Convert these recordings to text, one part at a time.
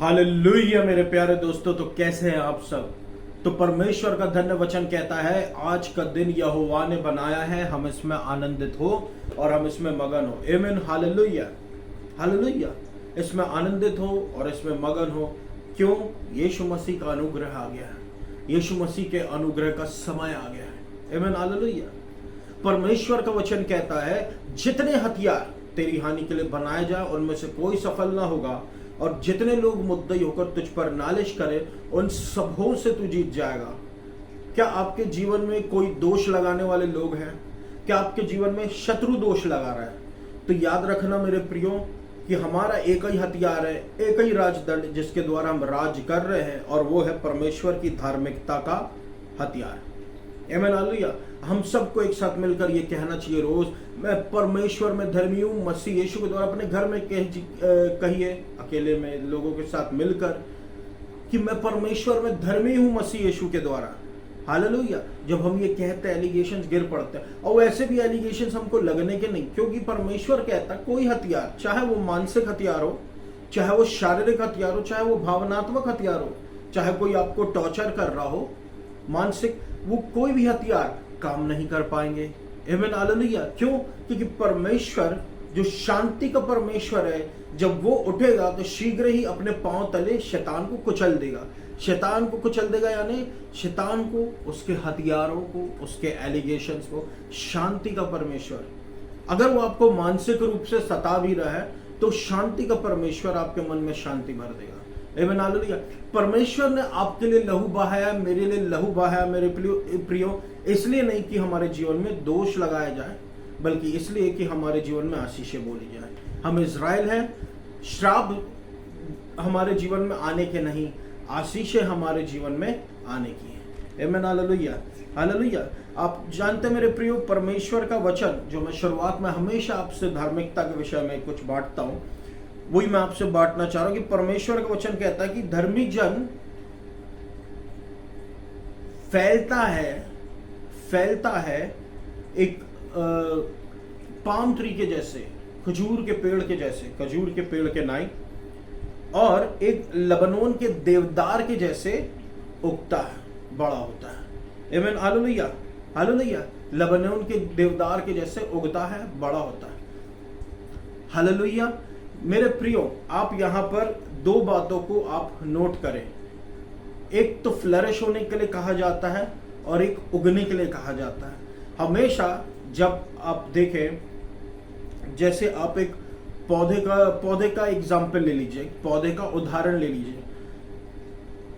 Hallelujah मेरे प्यारे दोस्तों, तो कैसे हैं आप सब। तो परमेश्वर का धन्य वचन कहता है, आज का दिन यहोवा ने बनाया है, हम इसमें आनंदित हो और हम इसमें मगन हो। आमीन। Hallelujah hallelujah. इसमें आनंदित हो और इसमें मगन हो। क्यों? यीशु मसीह का अनुग्रह आ गया है, यीशु मसीह के अनुग्रह का समय आ गया है। आमीन। हालेलुया। परमेश्वर का वचन कहता है, जितने हथियार तेरी हानि के लिए बनाए जाए उनमें से कोई सफल ना होगा, और जितने लोग मुद्दई होकर तुझ पर नालिश करें उन सबों से तू जीत जाएगा। क्या आपके जीवन में कोई दोष लगाने वाले लोग हैं? क्या आपके जीवन में शत्रु दोष लगा रहा है? तो याद रखना मेरे प्रियो कि हमारा एक ही हथियार है, एक ही राजदंड जिसके द्वारा हम राज कर रहे हैं, और वो है परमेश्वर की धार्मिकता का हथियार। आमीन। हालेलुया। हम सबको एक साथ मिलकर ये कहना चाहिए रोज, मैं परमेश्वर में धर्मी हूं, मसीह यीशु के द्वारा अपने घर में कहिए, अकेले में लोगों के साथ मिलकर, कि मैं परमेश्वर में धर्मी हूं मसीह यीशु के द्वारा। हालेलुया। जब हम ये कहते हैं एलिगेशंस गिर पड़ते हैं, और वैसे भी एलिगेशंस हमको लगने के नहीं, क्योंकि परमेश्वर कहता है कोई हथियार, चाहे वो मानसिक हथियार हो, चाहे वो शारीरिक हथियार हो, चाहे वो भावनात्मक हथियार हो, चाहे कोई आपको टॉर्चर कर रहा हो मानसिक, वो कोई भी हथियार काम नहीं कर पाएंगे। आमीन। हालेलुया। क्यों? क्योंकि परमेश्वर जो शांति का परमेश्वर है, जब वो उठेगा तो शीघ्र ही अपने पांव तले शैतान को कुचल देगा। शैतान को कुचल देगा यानी शैतान को, उसके हथियारों को, उसके एलिगेशंस को। शांति का परमेश्वर, अगर वो आपको मानसिक रूप से सता भी रहा है तो शांति का परमेश्वर आपके मन में शांति भर देगा। आमीन। हालेलुया। परमेश्वर ने आपके लिए लहू बहाया, मेरे लिए लहू बहाया मेरे प्रियो, इसलिए नहीं कि हमारे जीवन में दोष लगाया जाए, बल्कि इसलिए कि हमारे जीवन में आशीषें बोली जाए। हम इज़राइल हैं, श्राप हमारे जीवन में आने के नहीं, आशीषें हमारे जीवन में आने की है। आमीन। Hallelujah hallelujah. आप जानते मेरे प्रियो, परमेश्वर का वचन जो मैं शुरुआत में हमेशा आपसे धार्मिकता के विषय में कुछ बांटता हूं, वही मैं आपसे बांटना चाह रहा हूं कि परमेश्वर का वचन कहता है कि धर्मी जन फैलता है एक पाम ट्री के जैसे, खजूर के पेड़ के जैसे, खजूर के पेड़ के नाई, और एक लबनोन के देवदार के जैसे उगता है, बड़ा होता है। आमीन। Hallelujah hallelujah. लबनोन के देवदार के जैसे उगता है, बड़ा होता है। हालेलुया। मेरे प्रियो, आप यहां पर दो बातों को आप नोट करें। एक तो फ्लरिश होने के लिए कहा जाता है और एक उगने के लिए कहा जाता है। हमेशा जब आप देखें, जैसे आप एक पौधे का एग्जाम्पल ले लीजिए, पौधे का उदाहरण ले लीजिए।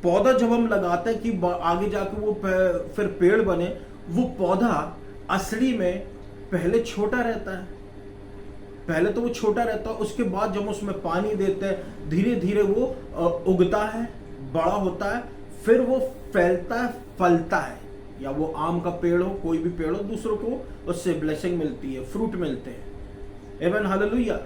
पौधा जब हम लगाते हैं कि आगे जाकर वो फिर पेड़ बने, वो पौधा असली में पहले छोटा रहता है, पहले तो वो छोटा रहता है, उसके बाद जब उसमें पानी देते हैं धीरे धीरे वो उगता है, बड़ा होता है, फिर वो फैलता है, फलता है। या वो आम का पेड़ हो, कोई भी पेड़ हो, दूसरों को उससे ब्लेसिंग मिलती है, फ्रूट मिलते हैं। आमीन। हालेलुया।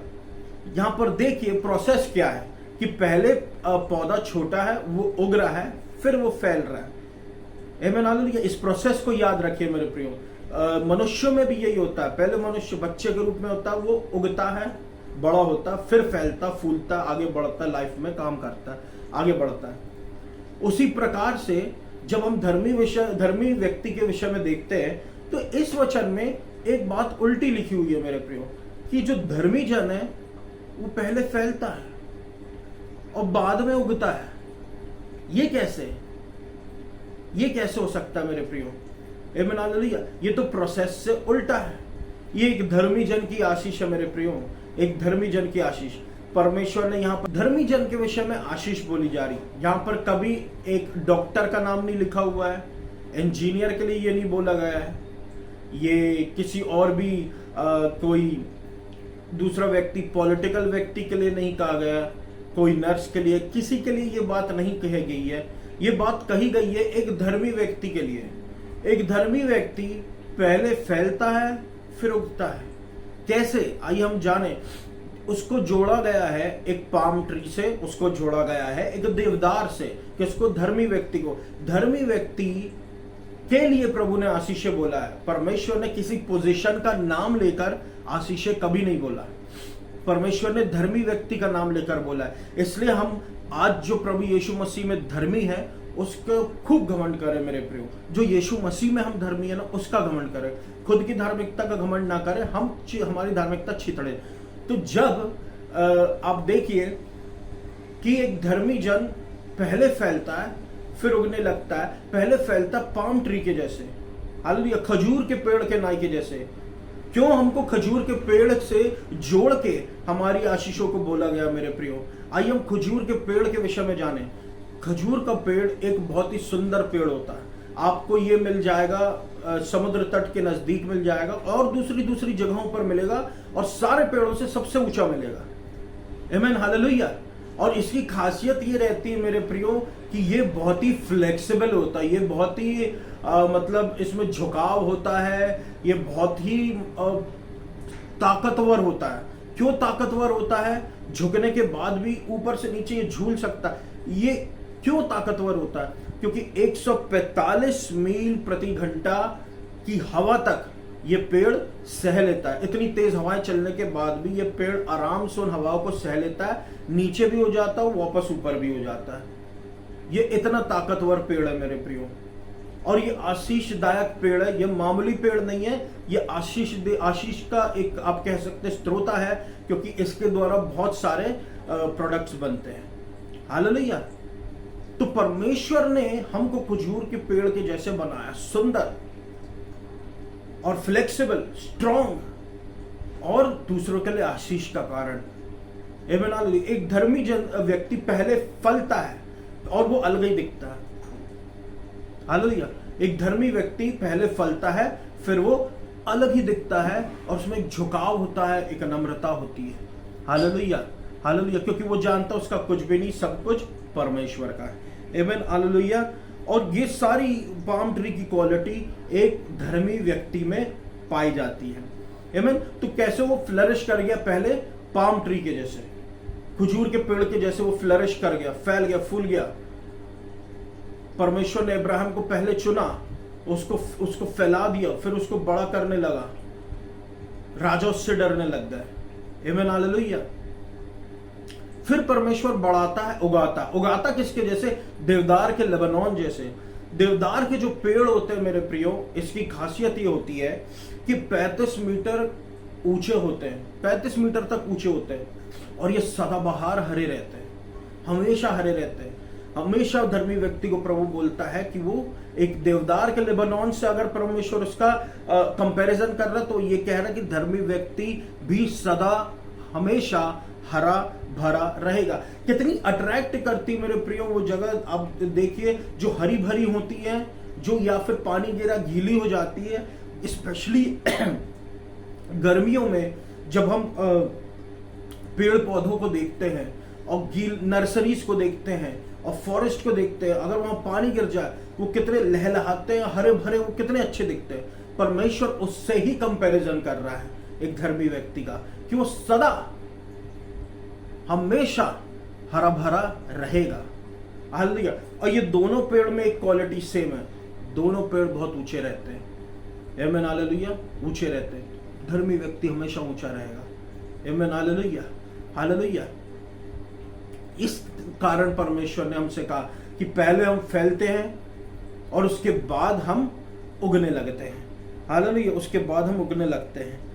यहाँ पर देखिए प्रोसेस क्या है कि पहले पौधा छोटा है, वो उग रहा है, फिर वो फैल रहा है। आमीन। हालेलुया। इस प्रोसेस को याद रखिए मेरे प्रियो। मनुष्यों में भी यही होता है। पहले मनुष्य बच्चे के रूप में होता है, वो उगता है, बड़ा होता है, फिर फैलता, फूलता, आगे बढ़ता, लाइफ में काम करता है, आगे बढ़ता है। उसी प्रकार से जब हम धर्मी व्यक्ति के विषय में देखते हैं, तो इस वचन में एक बात उल्टी लिखी हुई है मेरे प्रियो, कि जो धर्मी जन है वो पहले फैलता है और बाद में उगता है। ये कैसे हो सकता है मेरे प्रियो? आमीन। हालेलुया। ये तो प्रोसेस से उल्टा है। ये एक धर्मी जन की आशीष है मेरे प्रियो, एक धर्मी जन की आशीष। परमेश्वर ने यहाँ पर धर्मी जन के विषय में आशीष बोली जा रही। यहाँ पर कभी एक डॉक्टर का नाम नहीं लिखा हुआ है, इंजीनियर के लिए ये नहीं बोला गया है, ये किसी और भी कोई दूसरा व्यक्ति, पॉलिटिकल व्यक्ति के लिए नहीं कहा गया, कोई नर्स के लिए, किसी के लिए ये बात नहीं कही गई है। ये बात कही गई है एक धर्मी व्यक्ति के लिए। एक धर्मी व्यक्ति पहले फैलता है, फिर उगता है। कैसे? आइए हम जाने। उसको जोड़ा गया है एक पाम ट्री से, उसको जोड़ा गया है एक देवदार से, किसको? धर्मी व्यक्ति को। धर्मी व्यक्ति के लिए प्रभु ने आशीषें बोला है। परमेश्वर ने किसी पोजीशन का नाम लेकर आशीषें कभी नहीं बोला। परमेश्वर ने धर्मी व्यक्ति का नाम लेकर बोला है। इसलिए हम आज जो प्रभु यीशु मसीह में धर्मी है उसका खूब घमंड करें मेरे प्रियो। जो यीशु मसीह में हम धर्मी है ना, उसका घमंड करें। खुद की धार्मिकता का घमंड ना करें, हमारी धार्मिकता छितड़े। तो जब आप देखिए कि एक धर्मी जन पहले फैलता है फिर उगने लगता है, पहले फैलता पाम ट्री के जैसे, हालेलुया, खजूर के पेड़ के नाई के जैसे। क्यों हमको खजूर के पेड़ से जोड़ के हमारी आशीषों को बोला गया मेरे प्रियो? आइए हम खजूर के पेड़ के विषय में जाने। खजूर का पेड़ एक बहुत ही सुंदर पेड़ होता है। आपको ये मिल जाएगा समुद्र तट के नजदीक मिल जाएगा और दूसरी जगहों पर मिलेगा, और सारे पेड़ों से सबसे ऊंचा मिलेगा। आमीन, हालेलुया। और इसकी खासियत ये रहती है मेरे प्रियो कि ये बहुत ही फ्लेक्सिबल होता है, ये बहुत ही मतलब इसमें झुकाव होता है, ये बहुत ही ताकतवर होता है। क्यों ताकतवर होता है? झुकने के बाद भी ऊपर से नीचे ये झूल सकता है। ये क्यों ताकतवर होता है? क्योंकि 145 मील प्रति घंटा की हवा तक ये पेड़ सह लेता है। इतनी तेज हवाएं चलने के बाद भी ये पेड़ आराम से उन हवाओं को सह लेता है, नीचे भी हो जाता है, वापस ऊपर भी हो जाता है। ये इतना ताकतवर पेड़ है मेरे प्रियो, और ये आशीषदायक पेड़ है। ये मामूली पेड़ नहीं है, ये आशीष का एक आप कह सकते स्रोत है, क्योंकि इसके द्वारा बहुत सारे प्रोडक्ट्स बनते हैं। हालेलुया। तो परमेश्वर ने हमको खजूर के पेड़ के जैसे बनाया, सुंदर और फ्लेक्सिबल, स्ट्रॉन्ग, और दूसरों के लिए आशीष का कारण। एक धर्मी व्यक्ति पहले फलता है और वो अलग ही दिखता है। हालेलुया। एक धर्मी व्यक्ति पहले फलता है, फिर वो अलग ही दिखता है, और उसमें एक झुकाव होता है, एक नम्रता होती है। Hallelujah, hallelujah. क्योंकि वो जानता उसका कुछ भी नहीं, सब कुछ परमेश्वर का है। आमीन, हालेलुया। और ये सारी पाम ट्री की क्वालिटी एक धर्मी व्यक्ति में पाई जाती है। आमीन। तो कैसे वो फ्लरिश कर गया? पहले पाम ट्री के जैसे, खजूर के पेड़ के जैसे वो फ्लरिश कर गया, फैल गया, फूल गया। परमेश्वर ने अब्राहम को पहले चुना, उसको फैला दिया, फिर उसको बड़ा करने लगा, राजा उससे डरने लग गए। आमीन, हालेलुया। फिर परमेश्वर बढ़ाता है, उगाता किसके जैसे? देवदार के, लेबनोन जैसे। देवदार के जो पेड़ होते हैं मेरे प्रियो, इसकी खासियत ये होती है कि 35 मीटर ऊंचे होते हैं, 35 मीटर तक ऊंचे होते हैं, और ये सदाबहार हरे रहते हैं, हमेशा हरे रहते हैं। हमेशा धर्मी व्यक्ति को प्रभु बोलता है कि वो एक देवदार के, लेबनोन से अगर परमेश्वर उसका कंपैरिजन कर रहा, तो ये कह रहा है कि धर्मी व्यक्ति भी सदा हमेशा हरा भरा रहेगा। कितनी अट्रैक्ट करती मेरे प्रियो वो जगह। आप देखिए, जो हरी भरी होती है, जो या फिर पानी गिरा गीली हो जाती है, स्पेशली गर्मियों में जब हम पेड़ पौधों को देखते हैं और नर्सरीज को देखते हैं और फॉरेस्ट को देखते हैं, अगर वहां पानी गिर जाए वो कितने लहलहाते हैं, हरे भरे, वो कितने अच्छे दिखते हैं। परमेश्वर उससे ही कंपैरिजन कर रहा है एक धर्मी व्यक्ति का, कि वो सदा हमेशा हरा भरा रहेगा। हालेलुया। और ये दोनों पेड़ में एक क्वालिटी सेम है, दोनों पेड़ बहुत ऊंचे रहते हैं। आमीन, हालेलुया। ऊंचे रहते हैं, धर्मी व्यक्ति हमेशा ऊंचा रहेगा। आमीन, हालेलुया, हालेलुया। इस कारण परमेश्वर ने हमसे कहा कि पहले हम फैलते हैं और उसके बाद हम उगने लगते हैं। हालेलुया। उसके बाद हम उगने लगते हैं।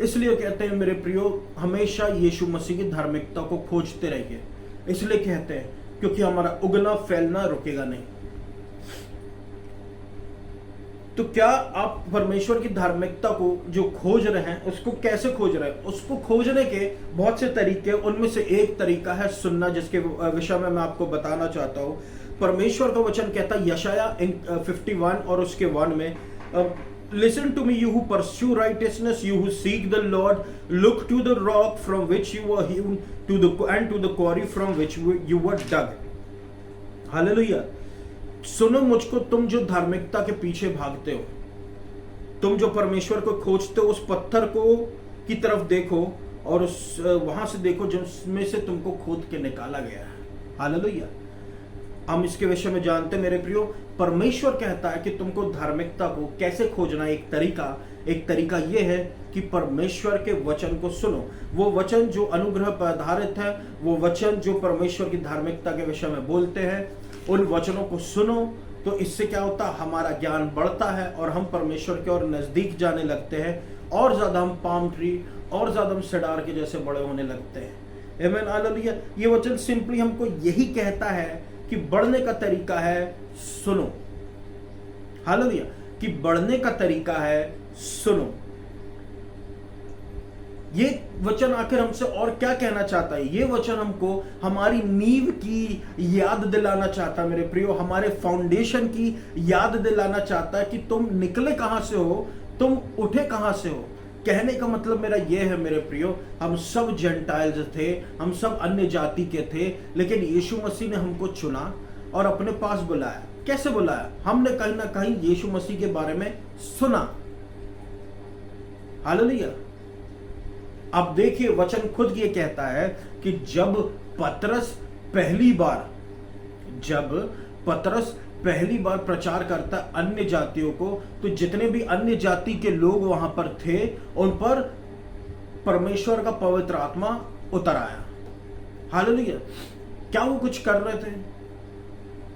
इसलिए कहते हैं मेरे प्रियो, हमेशा यीशु मसीह की धार्मिकता को खोजते रहिए। इसलिए कहते हैं क्योंकि हमारा उगना फैलना रुकेगा नहीं। तो क्या आप परमेश्वर की धार्मिकता को जो खोज रहे हैं, उसको कैसे खोज रहे हैं? उसको खोजने के बहुत से तरीके, उनमें से एक तरीका है सुनना, जिसके विषय में मैं आपको बताना चाहता हूं। परमेश्वर का वचन कहता है यशाया 51 और उसके 1 में, Listen to me, you who pursue righteousness, you who seek the Lord. Look to the rock from which you were hewn, and to the quarry from which you were dug. Hallelujah. सुनो मुझको, तुम जो धार्मिकता के पीछे भागते हो, तुम जो परमेश्वर को खोजते हो, उस पत्थर को की तरफ देखो और उस वहां से देखो जिसमें से तुमको खोद के निकाला गया है। हालेलुया। हम इसके विषय में जानते हैं मेरे प्रियो। परमेश्वर कहता है कि तुमको धार्मिकता को कैसे खोजना, एक तरीका, एक तरीका ये है कि परमेश्वर के वचन को सुनो। वो वचन जो अनुग्रह पर आधारित है, वो वचन जो परमेश्वर की धार्मिकता के विषय में बोलते हैं, उन वचनों को सुनो। तो इससे क्या होता है, हमारा ज्ञान बढ़ता है और हम परमेश्वर के और नजदीक जाने लगते हैं, और ज्यादा हम पाम ट्री, और ज्यादा हम सिडार के जैसे बड़े होने लगते हैं। आमीन, हालेलुया। ये वचन सिंपली हमको यही कहता है कि बढ़ने का तरीका है सुनो। हालेलुया, कि बढ़ने का तरीका है सुनो। ये वचन आखिर हमसे और क्या कहना चाहता है? ये वचन हमको हमारी नींव की याद दिलाना चाहता है मेरे प्रियो, हमारे फाउंडेशन की याद दिलाना चाहता है कि तुम निकले कहां से हो, तुम उठे कहां से हो। कहने का मतलब मेरा यह है मेरे प्रियो, हम सब जेंटाइल्स थे, हम सब अन्य जाति के थे, लेकिन यीशु मसीह ने हमको चुना और अपने पास बुलाया। कैसे बुलाया? हमने कहीं ना कहीं यीशु मसीह के बारे में सुना। हालेलुया। अब देखिए, वचन खुद ये कहता है कि जब पतरस पहली बार प्रचार करता अन्य जातियों को, तो जितने भी अन्य जाति के लोग वहां पर थे, उन पर परमेश्वर का पवित्र आत्मा उतर आया। हालेलुया। क्या वो कुछ कर रहे थे?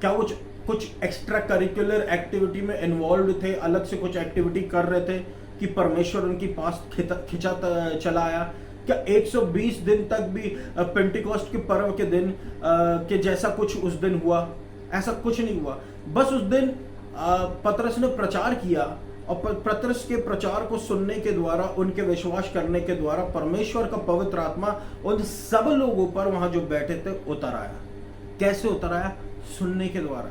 क्या वो कुछ एक्स्ट्रा करिकुलर एक्टिविटी में इन्वॉल्व थे, अलग से कुछ एक्टिविटी कर रहे थे कि परमेश्वर उनके पास खिंचा चला आया? क्या 120 दिन तक भी पेंटिकॉस्ट के पर्व के दिन के जैसा कुछ उस दिन हुआ? ऐसा कुछ नहीं हुआ। बस उस दिन पतरस ने प्रचार किया, और पतरस के प्रचार को सुनने के द्वारा, उनके विश्वास करने के द्वारा परमेश्वर का पवित्र आत्मा उन सब लोगों पर वहां जो बैठे थे उतर आया। कैसे उतर आया? सुनने के द्वारा।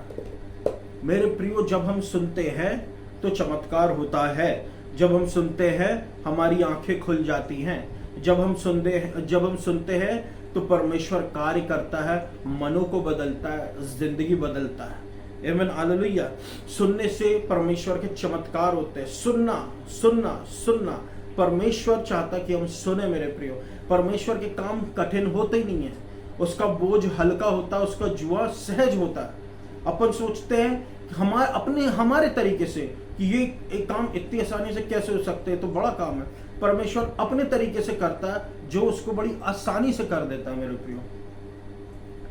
मेरे प्रियो, जब हम सुनते हैं तो चमत्कार होता है। जब हम सुनते हैं हमारी आंखें खुल जाती हैं। जब हम सुनते हैं तो परमेश्वर कार्य करता है, मनों को बदलता है, जिंदगी बदलता है। आमीन, हालेलुया। सुनने से परमेश्वर के चमत्कार होते हैं। सुनना सुनना सुनना। परमेश्वर चाहता कि हम सुने मेरे प्रियो। परमेश्वर के काम कठिन होते ही नहीं है, उसका बोझ हल्का होता है, उसका जुआ सहज होता है। अपन सोचते हैं हमारे तरीके से कि ये एक काम इतनी आसानी से कैसे हो सकते हैं, तो बड़ा काम है। परमेश्वर अपने तरीके से करता है, जो उसको बड़ी आसानी से कर देता है मेरे प्रियो।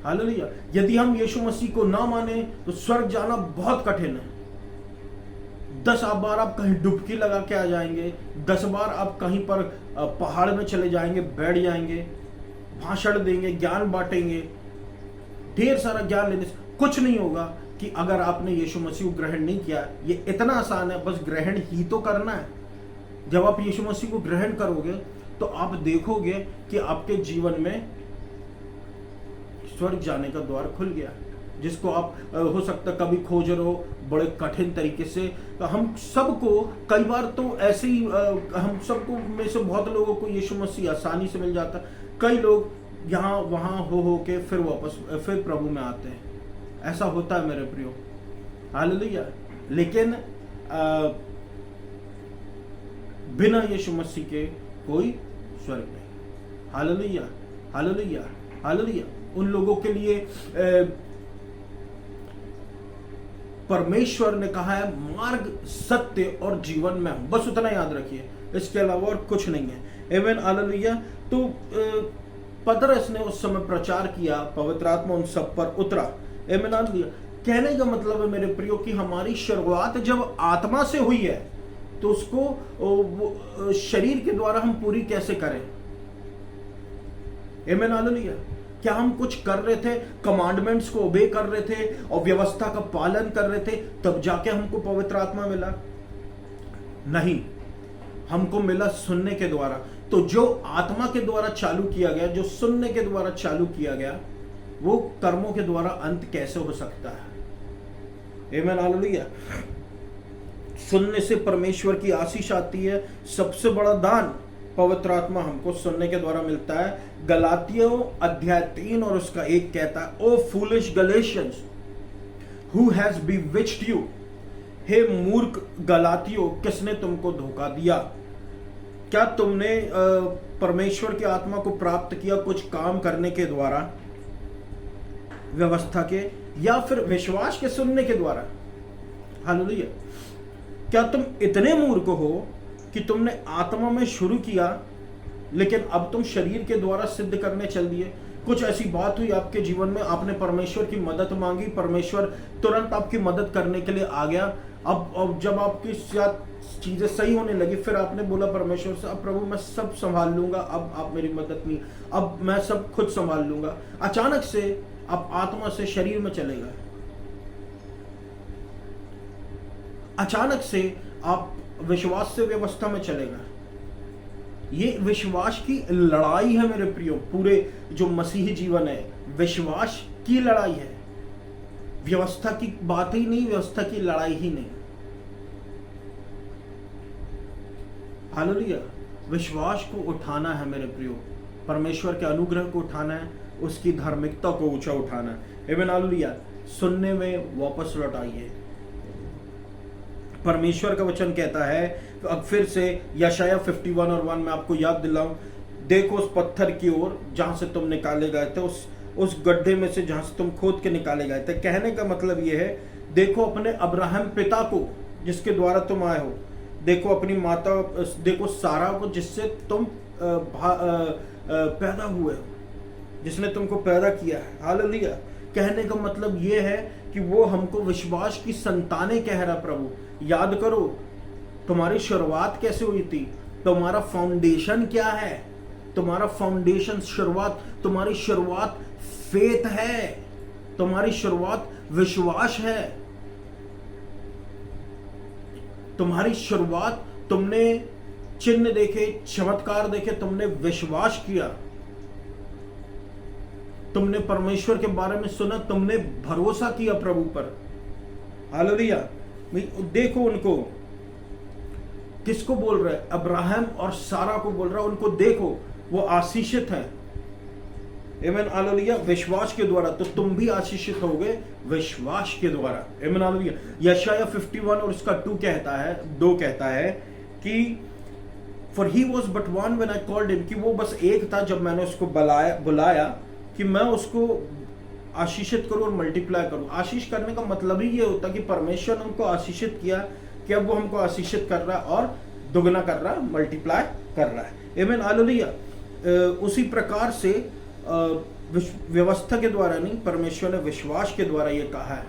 हालेलुया। यदि हम यीशु मसीह को ना माने तो स्वर्ग जाना बहुत कठिन है। 10 बार आप कहीं डुबकी लगा के आ जाएंगे, 10 बार आप कहीं पर पहाड़ में चले जाएंगे, बैठ जाएंगे, भाषण देंगे, ज्ञान बांटेंगे, ढेर सारा ज्ञान लेने से कुछ नहीं होगा कि अगर आपने यीशु मसीह को ग्रहण नहीं किया। ये इतना आसान है, बस ग्रहण ही तो करना है। जब आप यीशु मसीह को ग्रहण करोगे तो आप देखोगे कि आपके जीवन में स्वर्ग जाने का द्वार खुल गया, जिसको आप हो सकता कभी खोज रहे हो बड़े कठिन तरीके से। तो हम सबको कई बार तो ऐसे ही हम सबको में से बहुत लोगों को यीशु मसीह आसानी से मिल जाता। कई लोग यहाँ वहाँ हो के फिर प्रभु में आते हैं। ऐसा होता है मेरे प्रियो। हालेलुया। लेकिन बिना यीशु मसीह के कोई स्वर्ग नहीं। Hallelujah hallelujah hallelujah. उन लोगों के लिए परमेश्वर ने कहा है मार्ग, सत्य और जीवन में हूं। बस उतना याद रखिए, इसके अलावा और कुछ नहीं है। आमीन, हालेलुया। तो पतरस ने उस समय प्रचार किया, पवित्र आत्मा उन सब पर उतरा। आमीन, हालेलुया। कहने का मतलब है मेरे प्रियो कि हमारी शुरुआत जब आत्मा से हुई है तो उसको शरीर के द्वारा हम पूरी कैसे करें? आमीन, हालेलुया। क्या हम कुछ कर रहे थे, कमांडमेंट्स को ओबे कर रहे थे और व्यवस्था का पालन कर रहे थे, तब जाके हमको पवित्र आत्मा मिला? नहीं, हमको मिला सुनने के द्वारा। तो जो आत्मा के द्वारा चालू किया गया, जो सुनने के द्वारा चालू किया गया, वो कर्मों के द्वारा अंत कैसे हो सकता है? आमीन, हालेलुया। सुनने से परमेश्वर की आशीष आती है। सबसे बड़ा दान पवित्र आत्मा हमको सुनने के द्वारा मिलता है। गलातियों अध्याय 3 और उसका 1 कहता है, O foolish Galatians, who has bewitched you? हे मूर्ख गलातियों, किसने तुमको धोखा दिया? क्या तुमने परमेश्वर की आत्मा को प्राप्त किया कुछ काम करने के द्वारा, व्यवस्था के, या फिर विश्वास के सुनने के द्वारा? हालेलुया। क्या तुम इतने मूर्ख हो कि तुमने आत्मा में शुरू किया लेकिन अब तुम शरीर के द्वारा सिद्ध करने चल दिए। कुछ ऐसी बात हुई आपके जीवन में, आपने परमेश्वर की मदद मांगी, परमेश्वर तुरंत आपकी मदद करने के लिए आ गया। अब जब आपकी चीजें सही होने लगी, फिर आपने बोला परमेश्वर से, अब प्रभु मैं सब संभाल लूंगा, अब आप मेरी मदद नहीं, अब मैं सब खुद संभाल लूंगा। अचानक से आप आत्मा से शरीर में चले गए, अचानक से आप विश्वास से व्यवस्था में चले गए। ये विश्वास की लड़ाई है मेरे प्रियो। पूरे जो मसीही जीवन है विश्वास की लड़ाई है, व्यवस्था की बात ही नहीं, व्यवस्था की लड़ाई ही नहीं। हालेलुया। विश्वास को उठाना है मेरे प्रियो, परमेश्वर के अनुग्रह को उठाना है, उसकी धार्मिकता को ऊंचा उठाना है। आमीन हालेलुया। सुनने में वापस लौट आइए। परमेश्वर का वचन कहता है, अब फिर से यशाया 51 और 1 में आपको याद दिलाऊं, देखो उस पत्थर की ओर जहां से तुम निकाले गए थे, उस गड्ढे में से जहां से तुम खोद के निकाले गए थे। कहने का मतलब यह है, देखो अपने अब्राहम पिता को जिसके द्वारा तुम आए हो, देखो अपनी माता, देखो सारा को जिससे तुम पैदा हुए हो, जिसने तुमको पैदा किया है। हालेलुया। कहने का मतलब यह है कि वो हमको विश्वास की संतानें कह रहा प्रभु। याद करो तुम्हारी शुरुआत कैसे हुई थी, तुम्हारा फाउंडेशन क्या है, तुम्हारा फाउंडेशन शुरुआत, तुम्हारी शुरुआत फेथ है, तुम्हारी शुरुआत विश्वास है, तुम्हारी शुरुआत तुमने चिन्ह देखे, चमत्कार देखे, तुमने विश्वास किया, तुमने परमेश्वर के बारे में सुना, तुमने भरोसा किया प्रभु पर। हालेलुया। देखो उनको, किसको बोल रहा है? अब्राहम और सारा को बोल रहा है, उनको देखो वो आशीषित है। आमीन हालेलुया। विश्वास के द्वारा, तो तुम भी आशीषित होगे विश्वास के द्वारा। आमीन हालेलुया। यशाया 51 और उसका 2 कहता है कि for he was but one when I called him, कि वो बस एक था जब मैंने उसको बुलाया कि मैं उसको आशीषित करूं और मल्टीप्लाई करूं। आशीष करने का मतलब ही ये होता कि परमेश्वर ने हमको आशीषित किया, कि अब वो हमको आशीषित कर रहा है और दुगना कर रहा है, मल्टीप्लाई कर रहा है। आमीन हालेलुया। उसी प्रकार से व्यवस्था के द्वारा नहीं, परमेश्वर ने विश्वास के द्वारा ये कहा है।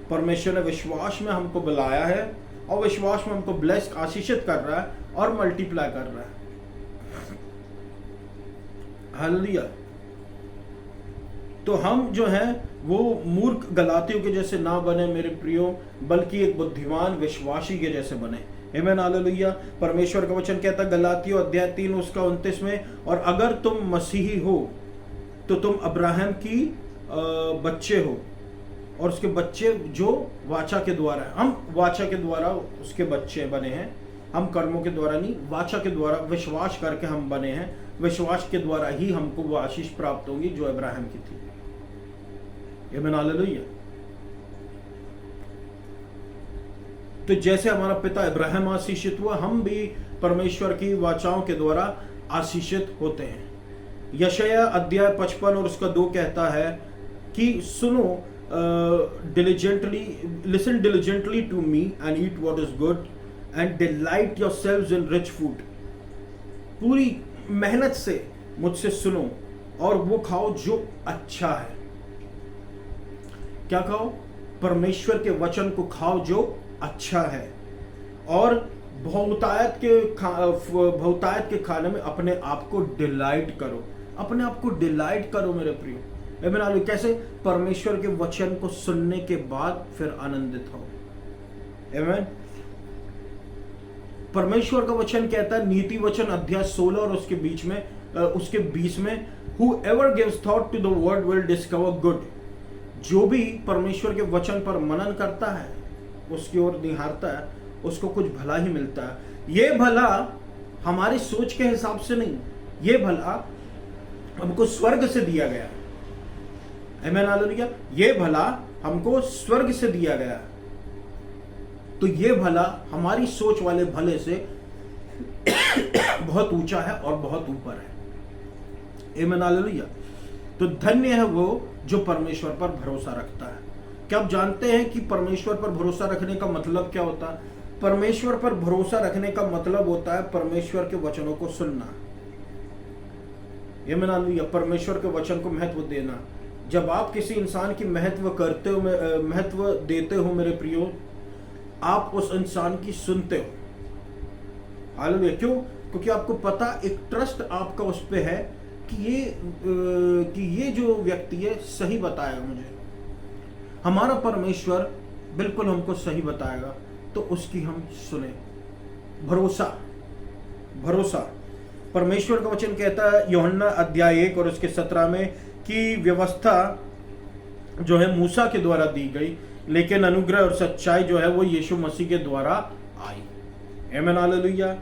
परमेश्वर ने विश्वास में हमको बुलाया है और विश्वास में हमको ब्लेस, आशीषित कर रहा है और मल्टीप्लाई कर रहा है। हालेलुया। तो हम जो है वो मूर्ख गलातियों के जैसे ना बने मेरे प्रियो, बल्कि एक बुद्धिमान विश्वासी के जैसे बने। आमीन हालेलुया। परमेश्वर का वचन कहता है गलातियों अध्याय 3 उसका 29 में, और अगर तुम मसीही हो तो तुम अब्राहम की बच्चे हो, और उसके बच्चे जो वाचा के द्वारा है। हम वाचा के द्वारा उसके बच्चे बने हैं, हम कर्मों के द्वारा नहीं, वाचा के द्वारा विश्वास करके हम बने हैं। विश्वास के द्वारा ही हमको वो आशीष प्राप्त होगी जो अब्राहम की थी। आमीन हालेलुया। तो जैसे हमारा पिता अब्राहम आशीषित हुआ, हम भी परमेश्वर की वाचाओं के द्वारा आशीषित होते हैं। यशाया अध्याय 55 और उसका 2 कहता है कि सुनो listen diligently to me and eat what is good and delight yourselves in rich food. पूरी मेहनत से मुझसे सुनो और वो खाओ जो अच्छा है। क्या खाओ? परमेश्वर के वचन को खाओ जो अच्छा है, और बहुतायत के खाने में अपने आप को डिलाइट करो, अपने आप को डिलाइट करो मेरे प्रियो। आमीन हालेलुया। कैसे? परमेश्वर के वचन को सुनने के बाद फिर आनंदित हो। आमीन। परमेश्वर का वचन कहता है नीति वचन अध्याय 16 और उसके 20 में, whoever gives thought to the word will discover good। जो भी परमेश्वर के वचन पर मनन करता है, उसकी ओर निहारता है, उसको कुछ भला ही मिलता है। ये भला हमारी सोच के हिसाब से नहीं, ये भला हमको स्वर्ग से दिया गया। आमीन हालेलुया। ये भला हमको स्वर्ग से दिया गया। तो ये भला हमारी सोच वाले भले से बहुत ऊंचा है और बहुत ऊपर है। आमीन हालेलुया। तो धन्य है वो जो परमेश्वर पर भरोसा रखता है। क्या आप जानते हैं कि परमेश्वर पर भरोसा रखने का मतलब क्या होता है? परमेश्वर पर भरोसा रखने का मतलब होता है परमेश्वर के वचनों को सुनना। ये मान लिया, परमेश्वर के वचन को महत्व देना। जब आप किसी इंसान की महत्व करते हो, महत्व देते हो मेरे प्रियो, आप उस इंसान की सुनते हो। हालेलुया। क्यों? क्योंकि आपको पता, एक ट्रस्ट आपका उस पे है कि ये जो व्यक्ति है सही बताएगा मुझे, हमारा परमेश्वर बिल्कुल हमको सही बताएगा, तो उसकी हम सुने। भरोसा। परमेश्वर का वचन कहता है यूहन्ना अध्याय 1 और उसके 17 में कि व्यवस्था जो है मूसा के द्वारा दी गई, लेकिन अनुग्रह और सच्चाई जो है वो यीशु मसीह के द्वारा आई। आमीन, हालेलुया।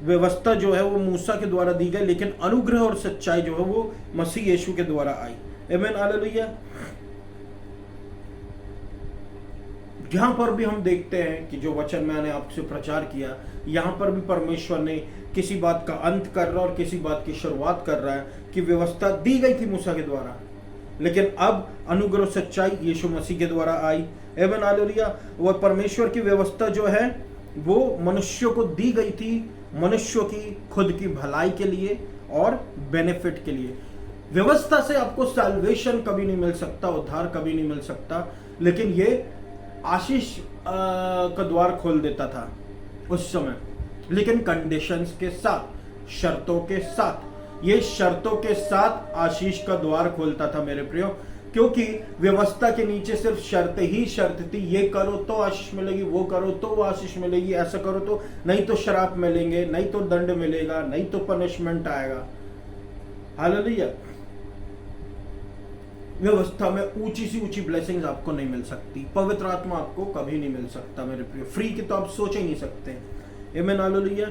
व्यवस्था जो है वो मूसा के द्वारा दी गई, लेकिन अनुग्रह और सच्चाई जो है वो मसीह यीशु के द्वारा आई। आमीन, हालेलुया। यहां पर भी हम देखते हैं कि जो वचन मैंने आपसे प्रचार किया, यहां पर भी परमेश्वर ने किसी बात का अंत कर रहा है और किसी बात की शुरुआत कर रहा है कि व्यवस्था दी गई थी मूसा के द्वारा, लेकिन अब अनुग्रह और सच्चाई यीशु मसीह के द्वारा आई। आमीन, हालेलुया। वह परमेश्वर की व्यवस्था जो है वो मनुष्यों को दी गई थी, मनुष्यों की खुद की भलाई के लिए और बेनिफिट के लिए। व्यवस्था से आपको सैल्वेशन कभी नहीं मिल सकता, उद्धार कभी नहीं मिल सकता, लेकिन ये आशीष का द्वार खोल देता था उस समय, लेकिन कंडीशंस के साथ, शर्तों के साथ। ये शर्तों के साथ आशीष का द्वार खोलता था मेरे प्रियो, क्योंकि व्यवस्था के नीचे सिर्फ शर्त ही शर्त थी। ये करो तो आशीष मिलेगी, वो करो तो वो आशीष मिलेगी, ऐसा करो तो, नहीं तो शराप मिलेंगे, नहीं तो दंड मिलेगा, नहीं तो पनिशमेंट आएगा। हालेलुया। व्यवस्था में ऊंची सी ऊंची ब्लेसिंग्स आपको नहीं मिल सकती, पवित्र आत्मा आपको कभी नहीं मिल सकता मेरे प्रिय। फ्री की तो आप सोच ही नहीं सकते। आमीन, हालेलुया।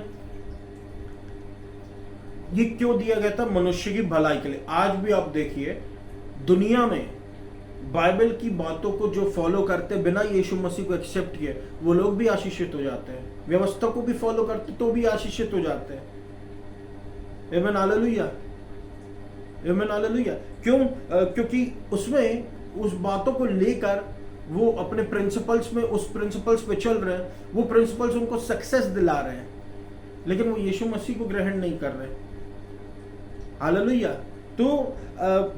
ये क्यों दिया गया था? मनुष्य की भलाई के लिए। आज भी आप देखिए दुनिया में बाइबल की बातों को जो फॉलो करते बिना यीशु मसीह को एक्सेप्ट किए, वो लोग भी आशीषित हो जाते हैं। व्यवस्था को भी फॉलो करते तो भी आशीषित हो जाते हैं। आमीन, हालेलुया। आमीन, हालेलुया। क्यों? क्योंकि उसमें उस बातों को लेकर वो अपने प्रिंसिपल्स में, उस प्रिंसिपल्स पे चल रहे हैं, वो प्रिंसिपल्स उनको सक्सेस दिला रहे हैं, लेकिन वो यीशु मसीह को ग्रहण नहीं कर रहे। हालेलुया। तो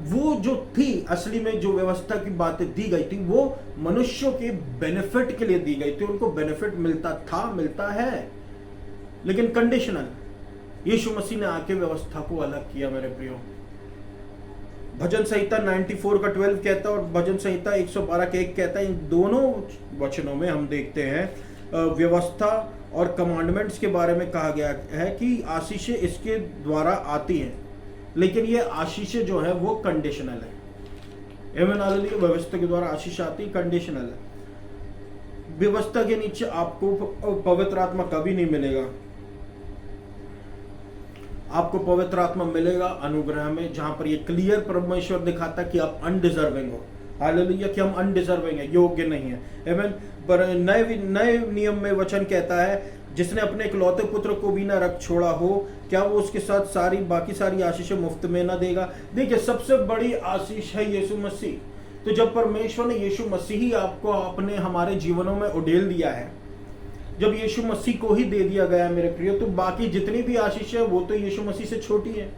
वो जो थी असली में, जो व्यवस्था की बातें दी गई थी, वो मनुष्यों के बेनिफिट के लिए दी गई थी। उनको बेनिफिट मिलता था, मिलता है, लेकिन कंडीशनल। यीशु मसीह ने आके व्यवस्था को अलग किया मेरे प्रियो। भजन संहिता 94 का 12 कहता है और भजन संहिता 112 का 1 कहता है। इन दोनों वचनों में हम देखते हैं व्यवस्था और कमांडमेंट्स के बारे में कहा गया है कि आशीषें इसके द्वारा आती हैं, लेकिन ये आशीषें जो है वो कंडीशनल है। आमीन, हालेलुया। व्यवस्था के द्वारा आशीष आती, कंडीशनल है। व्यवस्था के नीचे आपको पवित्र आत्मा कभी नहीं मिलेगा। आपको पवित्र आत्मा मिलेगा अनुग्रह में, जहां पर ये क्लियर परमेश्वर दिखाता कि आप अनडिजर्विंग हो। हालेलुया। कि हम अनडिजर्विंग है, योग्य नहीं है। आमीन। पर नए नियम में वचन कहता है जिसने अपने इकलौते पुत्र को भी ना रख छोड़ा हो, क्या वो उसके साथ बाकी सारी आशीषें मुफ्त में ना देगा? देखिए, सबसे बड़ी आशीष है यीशु मसीह। तो जब परमेश्वर ने यीशु मसीह ही आपको अपने हमारे जीवनों में उड़ेल दिया है, जब यीशु मसीह को ही दे दिया गया है मेरे प्रियो, तो बाकी जितनी भी आशीष है वो तो यीशु मसीह से छोटी है।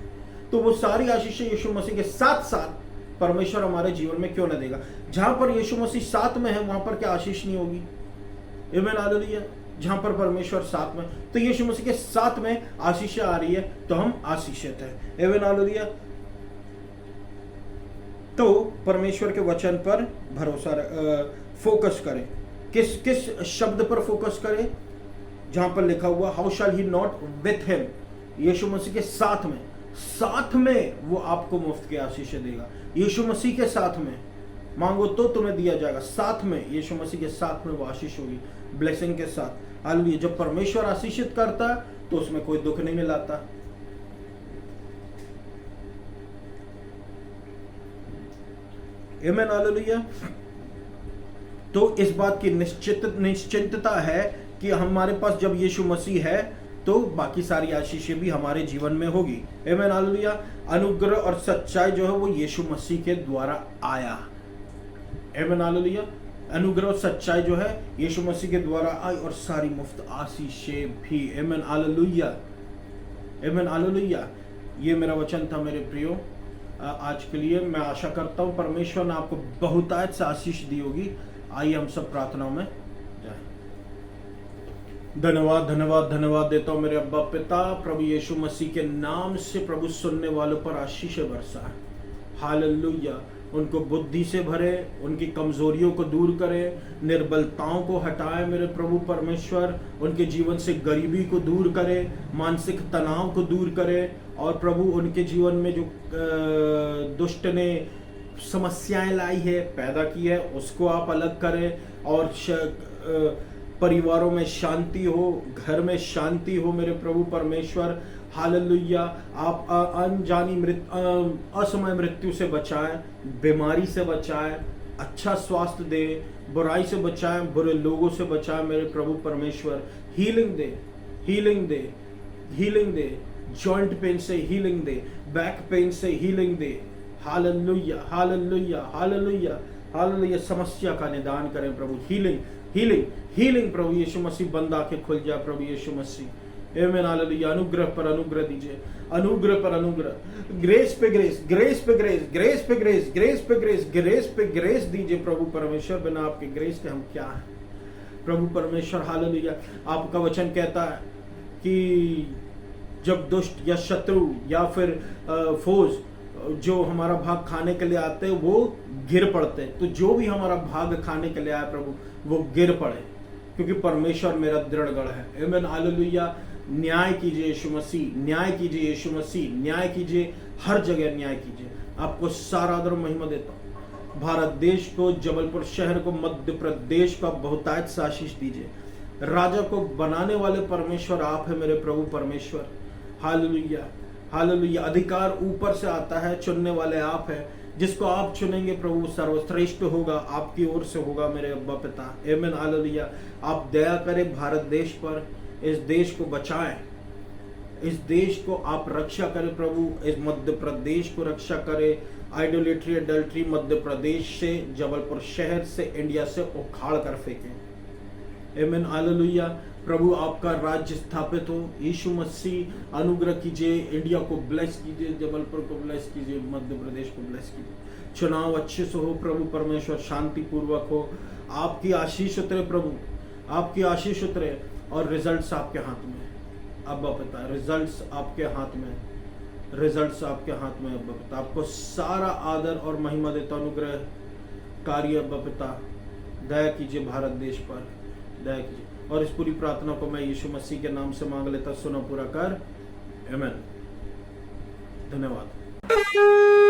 तो वो सारी आशीषें यीशु मसीह के साथ साथ परमेश्वर हमारे जीवन में क्यों ना देगा? जहां पर यीशु मसीह साथ में है वहां पर क्या आशीष नहीं होगी? आमीन, हालेलुया। जहां पर परमेश्वर साथ में, तो यीशु मसीह के साथ में आशीषें आ रही है, तो हम आशीषित हैं। आमीन, हालेलुया। तो परमेश्वर के वचन पर भरोसा फोकस करें। किस शब्द पर फोकस करें? जहां पर लिखा हुआ how shall he not with him, Yeshu Masih के साथ में वो आपको मुफ्त के आशीषें देगा। यीशु मसीह के साथ में मांगो तो तुम्हें दिया जाएगा। साथ में, यीशु मसीह के साथ में वो आशीष होगी, ब्लेसिंग के साथ। हालेलुया। जब परमेश्वर आशीषित करता है तो उसमें कोई दुख नहीं मिलाता। आमीन, हालेलुया। तो इस बात की निश्चिंतता है कि हमारे पास जब यीशु मसीह है तो बाकी सारी आशीषें भी हमारे जीवन में होगी। आमीन, हालेलुया। अनुग्रह और सच्चाई जो है वो यीशु मसीह के द्वारा आया। आमीन, हालेलुया। अनुग्रह और सच्चाई जो है यीशु मसीह के द्वारा आई, और सारी मुफ्त आशीषें भी। आमीन हालेलुया, आमीन हालेलुया। ये मेरा वचन था मेरे प्रियो आज के लिए। मैं आशा करता हूँ परमेश्वर ने आपको बहुतायत से आशीष दी होगी। आइए हम सब प्रार्थनाओं में जाएं। धन्यवाद धन्यवाद धन्यवाद देता हूँ मेरे अब्बा पिता, प्रभु यीशु मसीह के नाम से प्रभु सुनने वालों पर आशीष बरसा है। हालेलुया। उनको बुद्धि से भरे, उनकी कमजोरियों को दूर करे, निर्बलताओं को हटाए मेरे प्रभु परमेश्वर, उनके जीवन से गरीबी को दूर करे, मानसिक तनाव को दूर करे, और प्रभु उनके जीवन में जो दुष्ट ने समस्याएं लाई है, पैदा की है, उसको आप अलग करें, और परिवारों में शांति हो, घर में शांति हो मेरे प्रभु परमेश्वर। हालेलुया। आप अनजानी असमय मृत्यु से बचाएं, बीमारी से बचाएं, अच्छा स्वास्थ्य दे, बुराई से बचाएं, बुरे लोगों से बचाएं मेरे प्रभु परमेश्वर। हीलिंग दे, हीलिंग दे, हीलिंग दे, जॉइंट पेन से हीलिंग दे, बैक पेन से हीलिंग दे। Hallelujah hallelujah hallelujah hallelujah. समस्या का निदान करें प्रभु। हीलिंग हीलिंग हीलिंग प्रभु यीशु मसीह। बंद आंखें खुल जाए प्रभु यीशु मसीह। आमीन हालेलुया। अनुग्रह पर अनुग्रह दीजिए, अनुग्रह पर अनुग्रह, ग्रेस पे ग्रेस, ग्रेस पे ग्रेस, ग्रेस पे ग्रेस, ग्रेस पे ग्रेस, ग्रेस पे ग्रेस दीजिए प्रभु परमेश्वर। बिना आपके ग्रेस के हम क्या हैं प्रभु परमेश्वर। हालेलुया। आपका वचन कहता है कि जब दुष्ट या शत्रु या फिर फौज जो हमारा भाग खाने के लिए आते हैं वो गिर पड़ते, तो जो भी हमारा भाग खाने के लिए आए प्रभु वो गिर पड़े, क्योंकि परमेश्वर मेरा दृढ़ गढ़ है। आमीन हालेलुया। न्याय कीजिए यीशु मसीह, न्याय कीजिए यीशु मसीह, न्याय कीजिए, हर जगह न्याय कीजिए। आपको सारा आदर महिमा देता हूँ। भारत देश को, जबलपुर शहर को, मध्य प्रदेश को बहुतायत से आशीष दीजिए। राजा को बनाने वाले परमेश्वर आप है मेरे प्रभु परमेश्वर। Hallelujah hallelujah. अधिकार ऊपर से आता है, चुनने वाले आप है। जिसको आप चुनेंगे प्रभु सर्वश्रेष्ठ होगा, आपकी ओर से होगा मेरे अब्बा पिता। आमीन हालेलुया। आप दया करें भारत देश पर, इस देश को बचाएं, इस देश को आप रक्षा करें प्रभु। इस मध्य प्रदेश को रक्षा करें आइडोलेट्री अडल्ट्री मध्य प्रदेश से, जबलपुर शहर से, इंडिया से उखाड़ कर फेंकें। आमीन हालेलुया। प्रभु आपका राज्य स्थापित हो। यीशु मसीह अनुग्रह कीजिए, इंडिया को ब्लेस कीजिए, जबलपुर को ब्लेस कीजिए, मध्य प्रदेश को ब्लेस कीजिए। चुनाव अच्छे से हो प्रभु परमेश्वर, शांति पूर्वक हो। आपकी आशीष उतरे प्रभु, आपकी आशीष उतरे, और रिजल्ट्स आपके हाथ में अब्बा पिता। रिजल्ट्स आपके हाथ में, रिजल्ट्स आपके हाथ में अब्बा पिता। आपको सारा आदर और महिमा देता, अनुग्रह कार्य अब्बा पिता। दया कीजिए भारत देश पर, दया कीजिए। और इस पूरी प्रार्थना को मैं यीशु मसीह के नाम से मांग लेता, सुनो पूरा कर। आमीन। धन्यवाद।